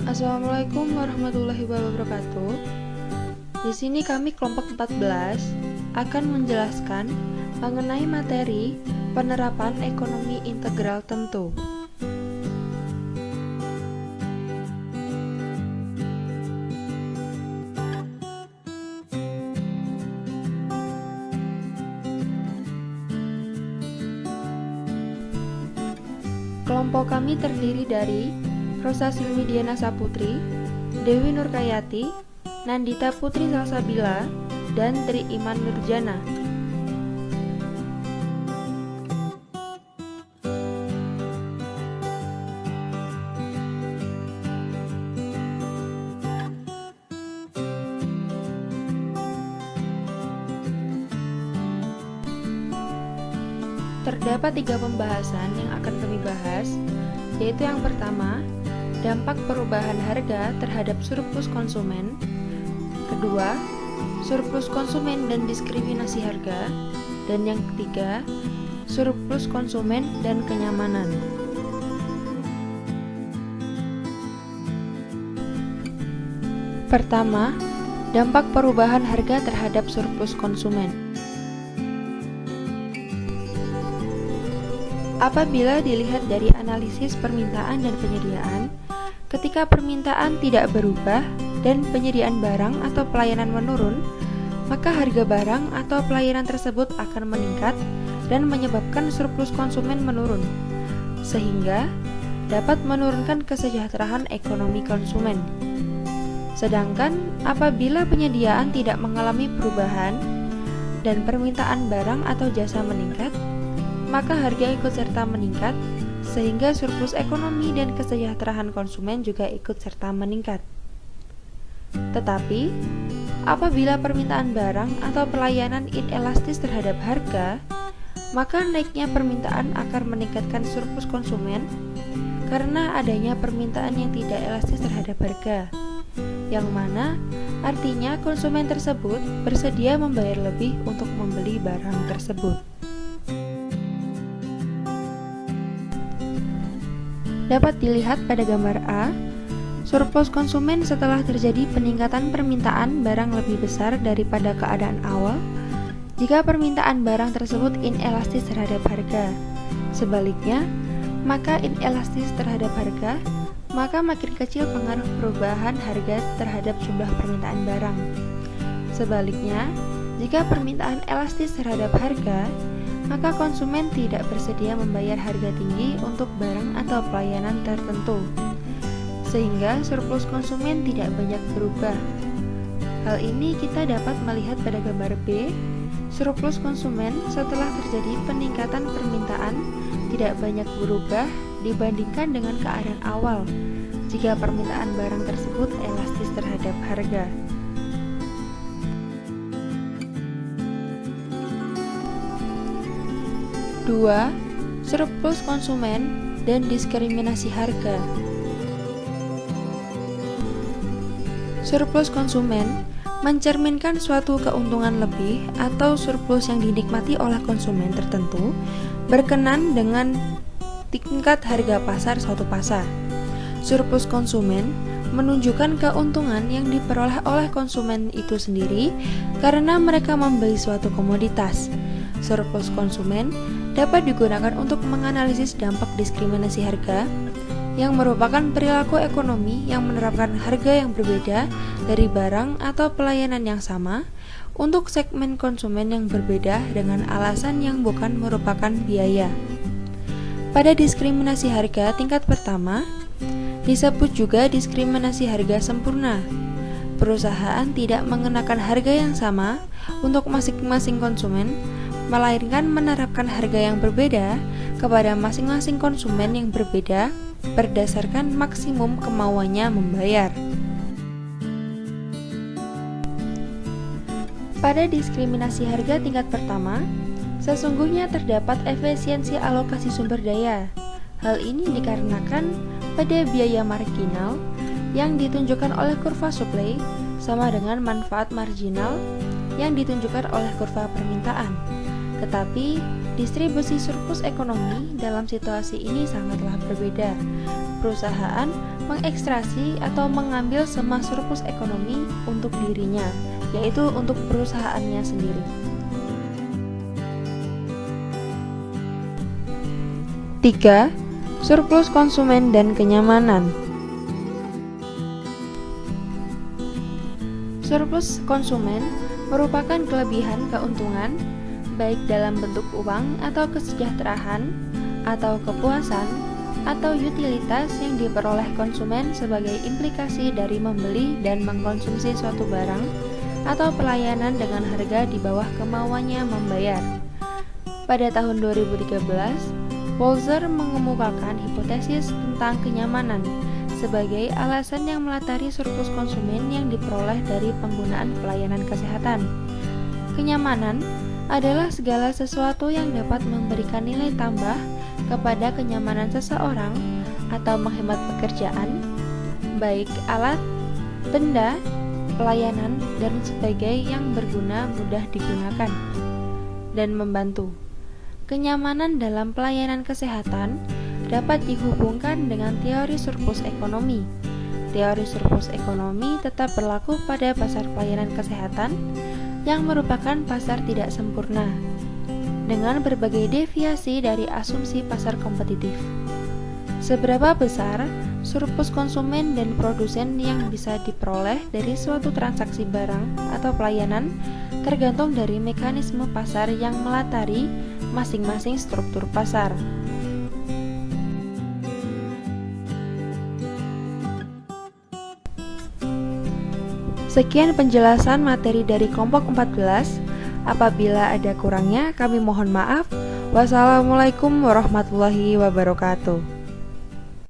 Assalamualaikum warahmatullahi wabarakatuh. Di sini kami kelompok 14 akan menjelaskan mengenai materi penerapan ekonomi integral tentu. Kelompok kami terdiri dari Rosa Silmidiana Saputri, Dewi Nurkayati, Nandita Putri Salsabila, dan Tri Iman Nurjana. Terdapat 3 pembahasan yang akan kami bahas, yaitu yang pertama, dampak perubahan harga terhadap surplus konsumen. Kedua, surplus konsumen dan diskriminasi harga. Dan yang ketiga, surplus konsumen dan kenyamanan. Pertama, dampak perubahan harga terhadap surplus konsumen. Apabila dilihat dari analisis permintaan dan penyediaan, ketika permintaan tidak berubah dan penyediaan barang atau pelayanan menurun, maka harga barang atau pelayanan tersebut akan meningkat dan menyebabkan surplus konsumen menurun, sehingga dapat menurunkan kesejahteraan ekonomi konsumen. Sedangkan apabila penyediaan tidak mengalami perubahan dan permintaan barang atau jasa meningkat, maka harga ikut serta meningkat, sehingga surplus ekonomi dan kesejahteraan konsumen juga ikut serta meningkat. Tetapi, apabila permintaan barang atau pelayanan inelastis terhadap harga, maka naiknya permintaan akan meningkatkan surplus konsumen karena adanya permintaan yang tidak elastis terhadap harga, yang mana artinya konsumen tersebut bersedia membayar lebih untuk membeli barang tersebut. Dapat dilihat pada gambar A, surplus konsumen setelah terjadi peningkatan permintaan barang lebih besar daripada keadaan awal jika permintaan barang tersebut inelastis terhadap harga. Sebaliknya, maka inelastis terhadap harga, maka makin kecil pengaruh perubahan harga terhadap jumlah permintaan barang. Sebaliknya, jika permintaan elastis terhadap harga, maka konsumen tidak bersedia membayar harga tinggi untuk barang atau pelayanan tertentu, sehingga surplus konsumen tidak banyak berubah. Hal ini kita dapat melihat pada gambar B, surplus konsumen setelah terjadi peningkatan permintaan tidak banyak berubah dibandingkan dengan keadaan awal jika permintaan barang tersebut elastis terhadap harga. Dua, surplus konsumen dan diskriminasi harga. Surplus konsumen mencerminkan suatu keuntungan lebih atau surplus yang dinikmati oleh konsumen tertentu berkenan dengan tingkat harga pasar suatu pasar. Surplus konsumen menunjukkan keuntungan yang diperoleh oleh konsumen itu sendiri karena mereka membeli suatu komoditas. Surplus konsumen dapat digunakan untuk menganalisis dampak diskriminasi harga, yang merupakan perilaku ekonomi yang menerapkan harga yang berbeda dari barang atau pelayanan yang sama untuk segmen konsumen yang berbeda dengan alasan yang bukan merupakan biaya. Pada diskriminasi harga tingkat pertama, disebut juga diskriminasi harga sempurna. Perusahaan tidak mengenakan harga yang sama untuk masing-masing konsumen, melainkan menerapkan harga yang berbeda kepada masing-masing konsumen yang berbeda berdasarkan maksimum kemauannya membayar. Pada diskriminasi harga tingkat pertama, sesungguhnya terdapat efisiensi alokasi sumber daya. Hal ini dikarenakan pada biaya marginal yang ditunjukkan oleh kurva supply sama dengan manfaat marginal yang ditunjukkan oleh kurva permintaan. Tetapi, distribusi surplus ekonomi dalam situasi ini sangatlah berbeda. perusahaan mengekstraksi atau mengambil semua surplus ekonomi untuk dirinya, yaitu untuk perusahaannya sendiri. 3. Surplus konsumen dan kenyamanan. Surplus konsumen merupakan kelebihan keuntungan, baik dalam bentuk uang atau kesejahteraan, atau kepuasan, atau utilitas yang diperoleh konsumen sebagai implikasi dari membeli dan mengkonsumsi suatu barang atau pelayanan dengan harga di bawah kemauannya membayar. Pada tahun 2013, Walzer mengemukakan hipotesis tentang kenyamanan sebagai alasan yang melatari surplus konsumen yang diperoleh dari penggunaan pelayanan kesehatan. Kenyamanan adalah segala sesuatu yang dapat memberikan nilai tambah kepada kenyamanan seseorang atau menghemat pekerjaan, baik alat, benda, pelayanan, dan sebagainya yang berguna, mudah digunakan, dan membantu. Kenyamanan dalam pelayanan kesehatan dapat dihubungkan dengan teori surplus ekonomi. Teori surplus ekonomi tetap berlaku pada pasar pelayanan kesehatan yang merupakan pasar tidak sempurna, dengan berbagai deviasi dari asumsi pasar kompetitif. Seberapa besar surplus konsumen dan produsen yang bisa diperoleh dari suatu transaksi barang atau pelayanan tergantung dari mekanisme pasar yang melatari masing-masing struktur pasar. Sekian penjelasan materi dari kelompok 14. Apabila ada kurangnya, kami mohon maaf. Wassalamualaikum warahmatullahi wabarakatuh.